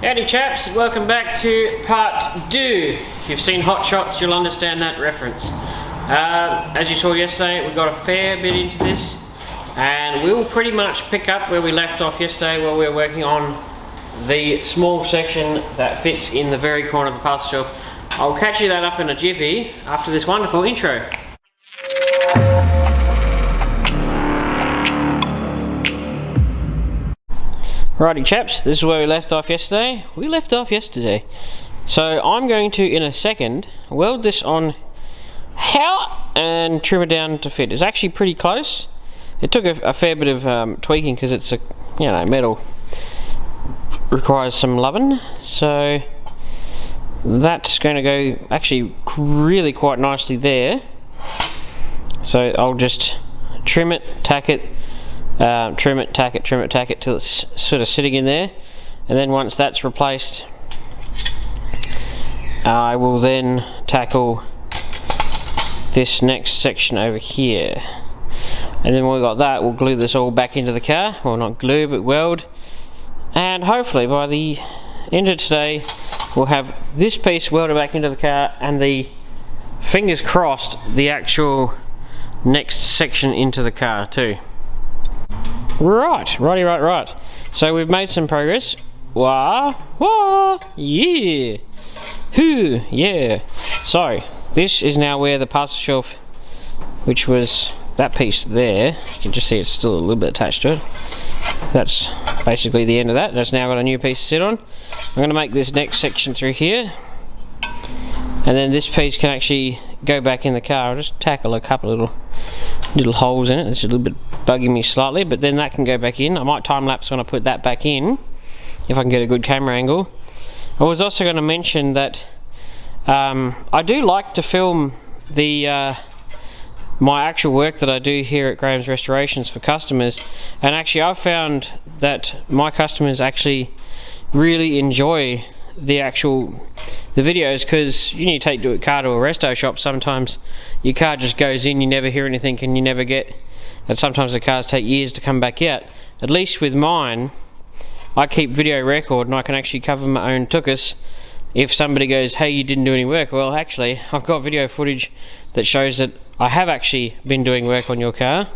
Howdy chaps, welcome back to part 2. If you've seen Hot Shots, you'll understand that reference. As you saw yesterday, we got a fair bit into this, and we'll pretty much pick up where we left off yesterday while we were working on the small section that fits in the very corner of the parcel shelf. I'll catch you that up in a jiffy after this wonderful intro. Righty chaps, this is where we left off yesterday. So I'm going to, in a second, weld this on and trim it down to fit. It's actually pretty close. It took a fair bit of tweaking because it's a, metal. Requires some loving. So that's going to go actually really quite nicely there. So I'll just trim it, tack it, trim it, tack it till it's sort of sitting in there, and then once that's replaced, I will then tackle this next section over here, and then when we've got that, we'll glue this all back into the car. Well, not glue, but weld, and hopefully by the end of today we'll have this piece welded back into the car, and the, fingers crossed, the actual next section into the car too. Right. So we've made some progress. Yeah. Hoo, yeah. So this is now where the parcel shelf, which was that piece there, you can just see it's still a little bit attached to it. That's basically the end of that. That's now got a new piece to sit on. I'm going to make this next section through here, and then this piece can actually go back in the car. I'll just tackle a couple of little holes in it. It's a little bit bugging me slightly, but then that can go back in. I might time lapse when I put that back in, if I can get a good camera angle. I was also going to mention that I do like to film the my actual work that I do here at Graham's Restorations for customers, and actually I've found that my customers actually really enjoy the videos, because you need to take your car to a resto shop. Sometimes your car just goes in, you never hear anything, and you never get, and sometimes the cars take years to come back out. At least with mine, I keep video record, and I can actually cover my own tuchus. If somebody goes, hey, you didn't do any work, well, actually I've got video footage that shows that I have actually been doing work on your car,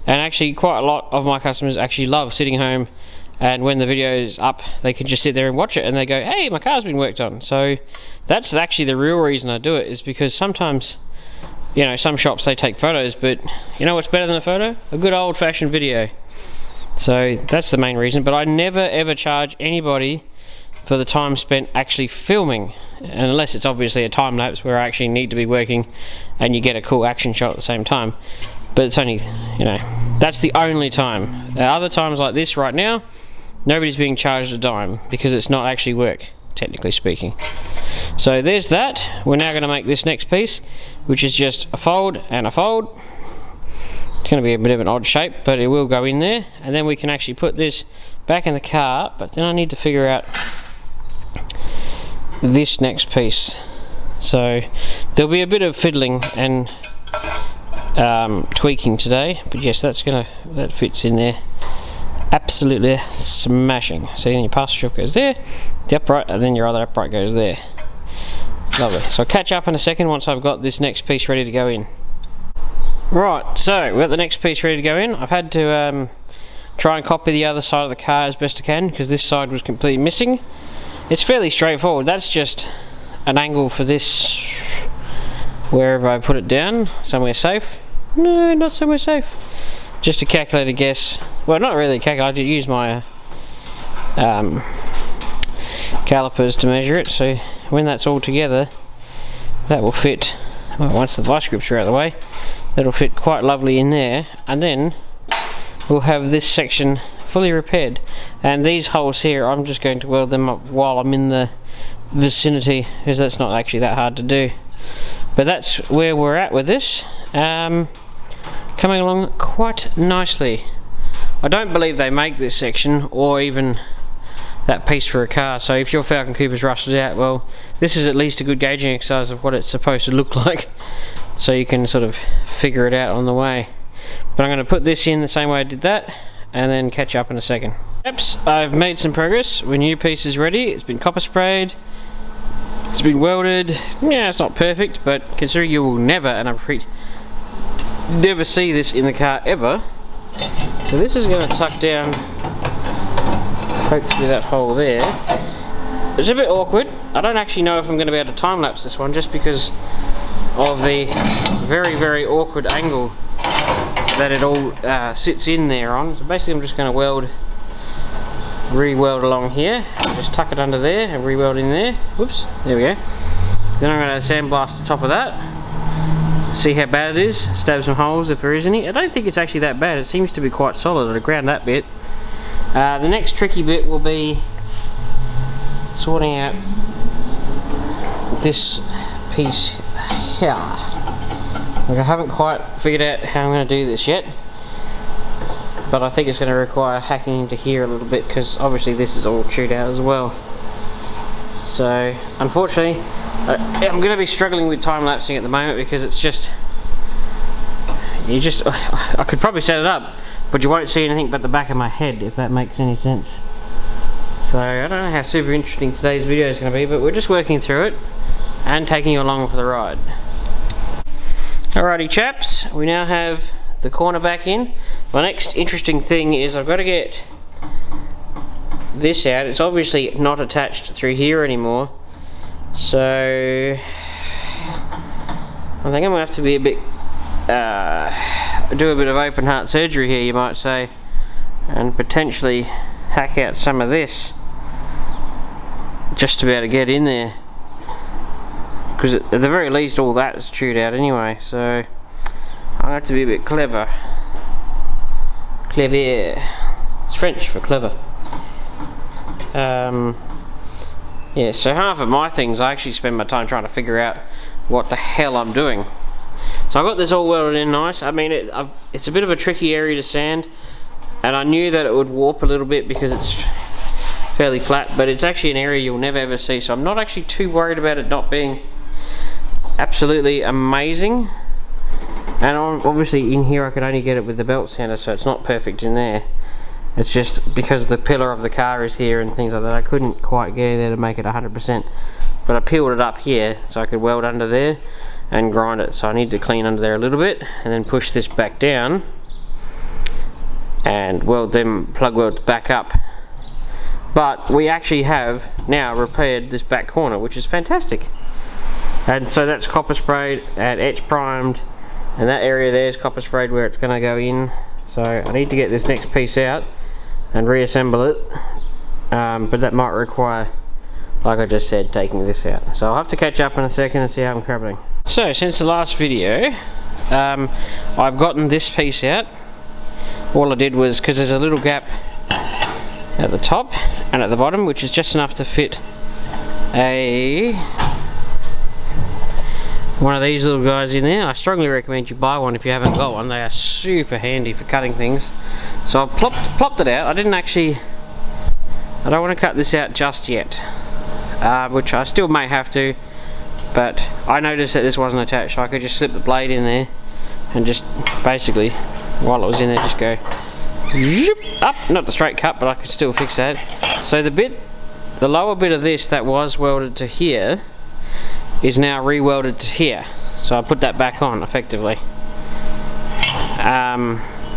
and actually quite a lot of my customers actually love sitting home, and when the video is up, they can just sit there and watch it, and they go, hey, my car's been worked on. So that's actually the real reason I do it, is because sometimes, some shops, they take photos, but you know what's better than a photo? A good old-fashioned video. So that's the main reason. But I never ever charge anybody for the time spent actually filming, unless it's obviously a time lapse where I actually need to be working and you get a cool action shot at the same time. But it's only, that's the only time. Other times like this right now, nobody's being charged a dime, because it's not actually work, technically speaking. So there's that. We're now going to make this next piece, which is just a fold and a fold. It's going to be a bit of an odd shape, but it will go in there, and then we can actually put this back in the car. But then I need to figure out this next piece. So there'll be a bit of fiddling and tweaking today, but yes, that fits in there absolutely smashing. So then your parcel shelf goes there, the upright, and then your other upright goes there. Lovely. So I'll catch up in a second once I've got this next piece ready to go in. Right, so we've got the next piece ready to go in. I've had to try and copy the other side of the car as best I can, because this side was completely missing. It's fairly straightforward. That's just an angle for this, wherever I put it down, somewhere safe. No, not somewhere safe. Just a calculated guess. Well, not really a calculator. I use my calipers to measure it. So when that's all together, that will fit. Well, once the vice grips are out of the way, that'll fit quite lovely in there. And then we'll have this section fully repaired. And these holes here, I'm just going to weld them up while I'm in the vicinity, because that's not actually that hard to do. But that's where we're at with this. Coming along quite nicely. I don't believe they make this section, or even that piece for a car, so if your Falcon Coupe is rusted out, well, this is at least a good gauging exercise of what it's supposed to look like, so you can sort of figure it out on the way. But I'm going to put this in the same way I did that, and then catch up in a second. I've made some progress. My new piece is ready. It's been copper sprayed. It's been welded. Yeah, it's not perfect, but considering you will never, and I repeat, never see this in the car ever. So this is going to tuck down, poke through that hole there. It's a bit awkward. I don't actually know if I'm going to be able to time lapse this one, just because of the very, very awkward angle that it all sits in there on. So basically I'm just going to re-weld along here, just tuck it under there and re-weld in there. Whoops, there we go. Then I'm going to sandblast the top of that, see how bad it is, stab some holes if there is any. I don't think it's actually that bad, it seems to be quite solid. I'll ground that bit. The next tricky bit will be sorting out this piece here. Like, I haven't quite figured out how I'm going to do this yet, but I think it's going to require hacking into here a little bit, because obviously this is all chewed out as well. So unfortunately I'm going to be struggling with time lapsing at the moment, because it's just, I could probably set it up, but you won't see anything but the back of my head, if that makes any sense. So I don't know how super interesting today's video is going to be, but we're just working through it and taking you along for the ride. Alrighty chaps, we now have the corner back in. My next interesting thing is I've got to get this out. It's obviously not attached through here anymore, so I think I'm gonna have to be a bit do a bit of open heart surgery here, you might say, and potentially hack out some of this just to be able to get in there, because at the very least all that's chewed out anyway. So I have to be a bit clever. Clever. It's French for clever. Yeah, so half of my things I actually spend my time trying to figure out what the hell I'm doing. So I got this all welded in nice. I mean, it's a bit of a tricky area to sand, and I knew that it would warp a little bit because it's fairly flat, but it's actually an area you'll never ever see, so I'm not actually too worried about it not being absolutely amazing. And obviously in here I could only get it with the belt sander, so it's not perfect in there. It's just because the pillar of the car is here and things like that, I couldn't quite get in there to make it 100%. But I peeled it up here so I could weld under there and grind it. So I need to clean under there a little bit and then push this back down and weld them plug welds back up. But we actually have now repaired this back corner, which is fantastic. And so that's copper sprayed and etch primed, and that area there is copper sprayed where it's going to go in. So I need to get this next piece out and reassemble it, but that might require, like I just said, taking this out. So I'll have to catch up in a second and see how I'm travelling. So since the last video, I've gotten this piece out. All I did was, because there's a little gap at the top and at the bottom, which is just enough to fit one of these little guys in there. I strongly recommend you buy one if you haven't got one. They are super handy for cutting things. So I've plopped it out. I don't want to cut this out just yet, which I still may have to, but I noticed that this wasn't attached, so I could just slip the blade in there and just basically, while it was in there, just go zoop, up. Not the straight cut, but I could still fix that. So the lower bit of this that was welded to here is now re-welded to here, so I put that back on effectively.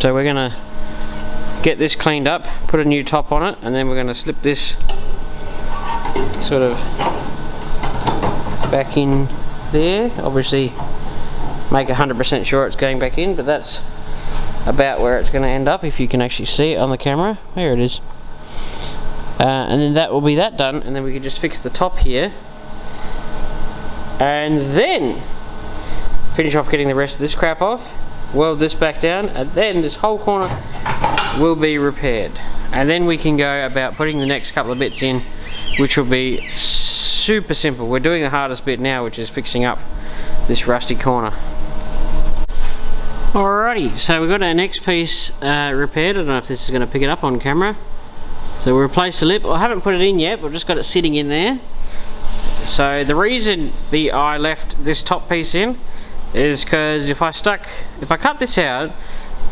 So we're gonna get this cleaned up, put a new top on it, and then we're gonna slip this sort of back in there. Obviously make 100% sure it's going back in, but that's about where it's going to end up, if you can actually see it on the camera. There it is. And then that will be that done, and then we can just fix the top here and then finish off getting the rest of this crap off, weld this back down, and then this whole corner will be repaired. And then we can go about putting the next couple of bits in, which will be super simple. We're doing the hardest bit now, which is fixing up this rusty corner. Alrighty, so we've got our next piece repaired. I don't know if this is going to pick it up on camera. So we replaced the lip. I haven't put it in yet, but I've just got it sitting in there. So the reason I left this top piece in is because if I cut this out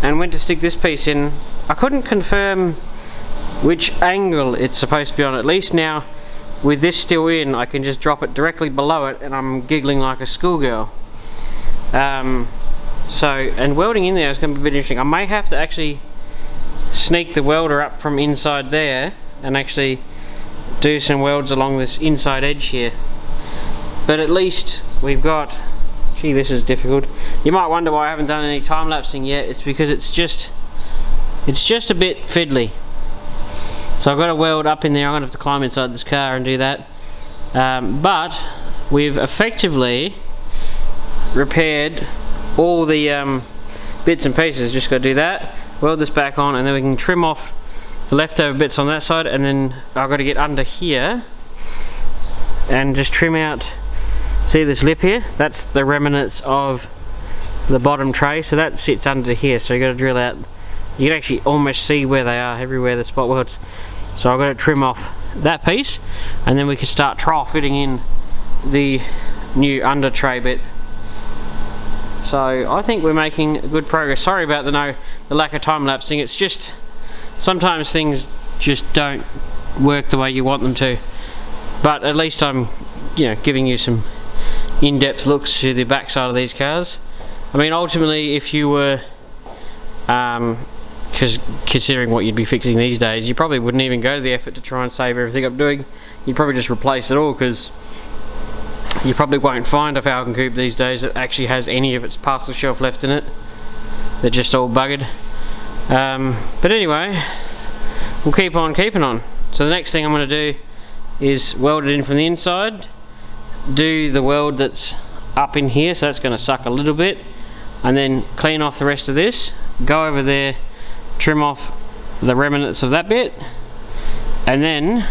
and went to stick this piece in, I couldn't confirm which angle it's supposed to be on. At least now, with this still in, I can just drop it directly below it and I'm giggling like a schoolgirl. And welding in there is going to be a bit interesting. I may have to actually sneak the welder up from inside there and actually do some welds along this inside edge here. But at least we've got, gee, this is difficult. You might wonder why I haven't done any time lapsing yet. It's because it's just a bit fiddly. So I've got to weld up in there. I'm going to have to climb inside this car and do that. But we've effectively repaired all the bits and pieces. Just got to do that, weld this back on, and then we can trim off the leftover bits on that side, and then I've got to get under here and just trim out, see this lip here? That's the remnants of the bottom tray, so that sits under here, so you got to drill out. You can actually almost see where they are, everywhere the spot welds. So I've got to trim off that piece, and then we can start trial fitting in the new under tray bit. So I think we're making good progress. Sorry about the lack of time lapsing. It's just sometimes things just don't work the way you want them to. But at least I'm, giving you some in-depth looks to the backside of these cars. I mean, ultimately, if you were, because considering what you'd be fixing these days, you probably wouldn't even go to the effort to try and save everything I'm doing. You'd probably just replace it all, because you probably won't find a Falcon coupe these days that actually has any of its parcel shelf left in it. They're just all buggered. But anyway, we'll keep on keeping on. So the next thing I'm going to do is weld it in from the inside, do the weld that's up in here, so that's going to suck a little bit, and then clean off the rest of this, go over there, trim off the remnants of that bit, and then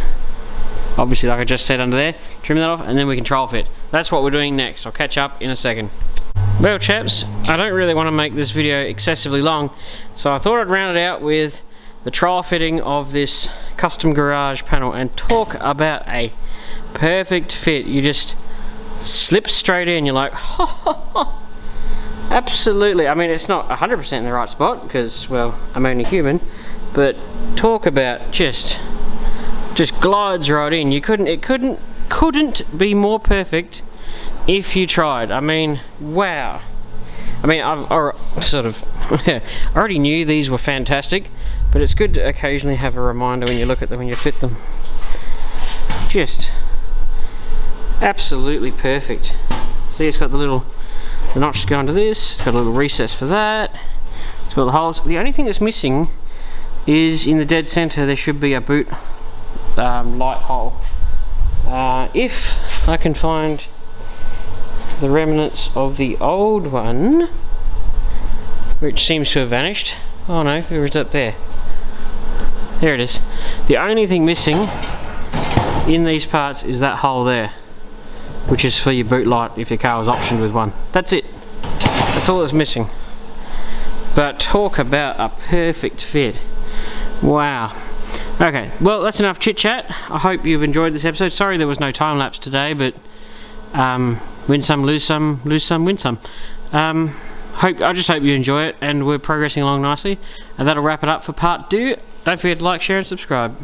obviously, like I just said, under there, trim that off, and then we can trial fit. That's what we're doing next. I'll catch up in a second. Well, chaps, I don't really want to make this video excessively long, so I thought I'd round it out with the trial fitting of this custom garage panel, and talk about a perfect fit. You just slip straight in, you're like, ha ha ha. Absolutely. I mean, it's not 100% in the right spot, because, well, I'm only human, but talk about just glides right in. It couldn't be more perfect if you tried. I mean, wow. I mean, I already knew these were fantastic, but it's good to occasionally have a reminder when you look at them, when you fit them. Just absolutely perfect. See, it's got the notch to go into this, it's got a little recess for that, it's got the holes. The only thing that's missing is in the dead center there should be a boot light hole. If I can find the remnants of the old one, which seems to have vanished. Oh no, where is it up there? There it is. The only thing missing in these parts is that hole there, which is for your boot light if your car was optioned with one. That's it. That's all that's missing. But talk about a perfect fit. Wow. Okay, well, that's enough chit chat. I hope you've enjoyed this episode. Sorry there was no time lapse today, but win some, lose some, win some. I just hope you enjoy it, and we're progressing along nicely. And that'll wrap it up for part 2. Don't forget to like, share and subscribe.